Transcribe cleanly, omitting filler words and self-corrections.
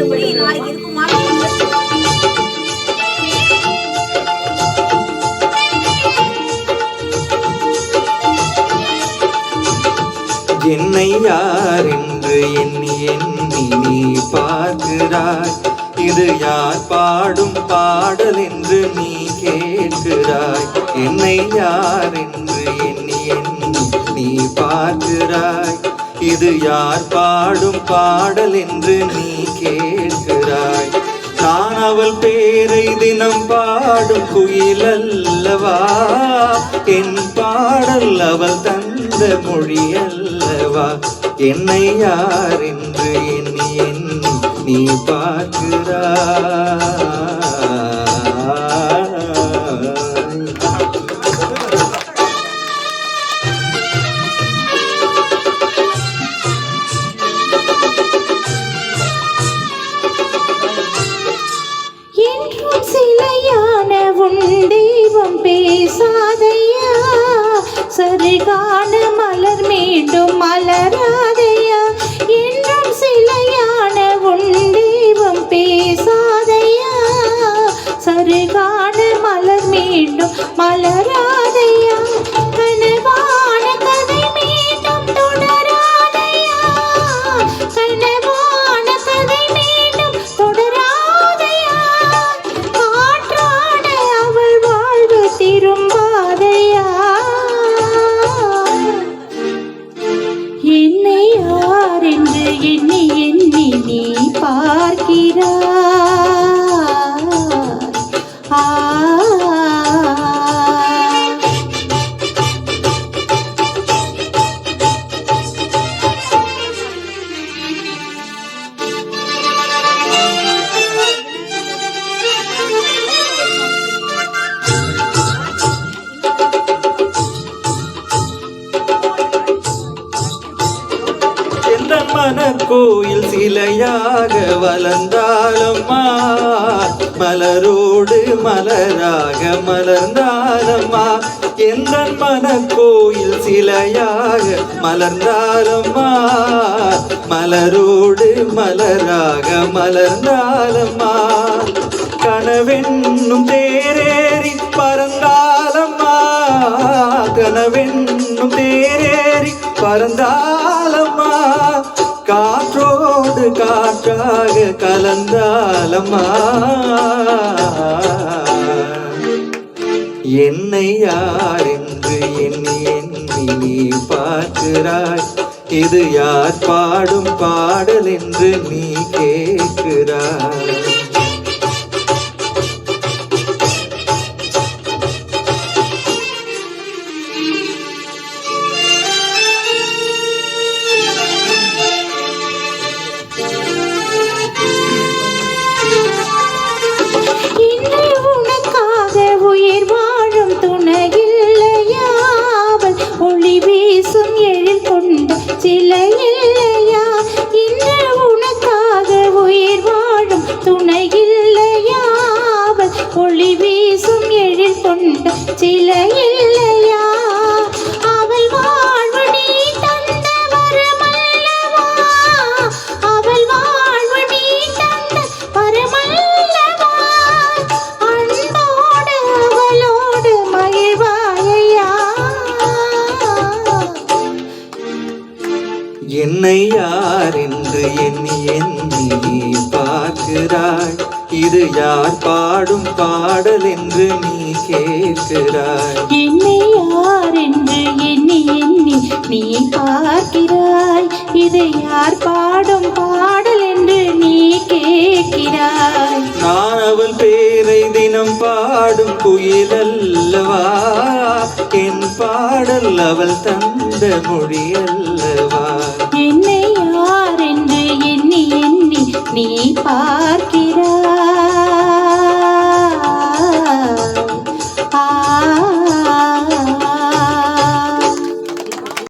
எப்படி நாளைக்கு இருக்குமா? என்னை யார் என்று எண்ணி எண்ணி நீ பார்க்கிறாய். இது யார் பாடும் பாடல் என்று நீ கேட்கிறாய். என்னை யார் என்று எண்ணி எண்ணி நீ பார்க்கிறாய். இது யார் பாடும் பாடல் என்று நீ கேட்கிறாய். நான் அவள் பேரை தினம் பாடும் குயில் அல்லவா? என் பாடல் அவள் தந்த மொழி அல்லவா? என்னை யார் என்று எண்ணி எண்ணி நீ பார்க்கிறாய். சிலையான உன் தெய்வம் பேசாதையா, சரிகான மலர் மீண்டும் மலராதையா. என்றும் சிலையான உன் தெய்வம் பேசாதையா, சரிகான மலர் மீண்டும் மலராதையா. கனவான கதை மீண்டும் தொடராதையா, கனவான கதை மீண்டும் தொடராதையா. காற்றான அவள் வாழ்வு திரும்பாதையா. என்னை யார் என்று எண்ணி எண்ணி நீ பார்க்கிறாய். மனக்கோயில் சிலையாக வளர்ந்தாலம்மா, மலரோடு மலராக மலர்ந்தாலம்மா. எந்த மனக்கோயில் சிலையாக மலர்ந்தாலம்மா, மலரோடு மலராக மலர்ந்தாலம்மா. கனவென்னும் தேரேறி பறந்தாலம்மா, கனவென்னும் தேரேறி பறந்தாலம்மா. காற்றோடு காற்றாக கலந்தாலம்மா. என்னை யார் என்று எண்ணி எண்ணி நீ பார்க்கிறாய். இது யார் பாடும் பாடல் என்று நீ கேட்கிறாய். சிலை இல்லையா இன்று உனக்காக உயிர் வாழும் துணை இல்லையா? ஒளி வீசும் எழில் கொண்ட சிலை இல்லையா? அவள் வாழ்வு நீ தந்த வரமல்லவா, அவள் வாழ்வு நீ தந்த வரமல்லவா. அன்போடு அவளோடு மகிழ்வாயா. என்னை யார் என்று எண்ணி எண்ணி நீ பார்க்கிறாய். இது யார் பாடும் பாடல் என்று நீ கேட்கிறாய். என்னை யார் என்று எண்ணி எண்ணி நீ பார்க்கிறாய். இது யார் பாடும் பாடல் என்று நீ கேட்கிறாய். நான் அவள் பேரை தினம் பாடும் குயில் அல்லவா? என் பாடல் அவள் தந்த மொழி அல்லவா? என்னை யார் என்று எண்ணி எண்ணி நீ பார்க்கிறாய்.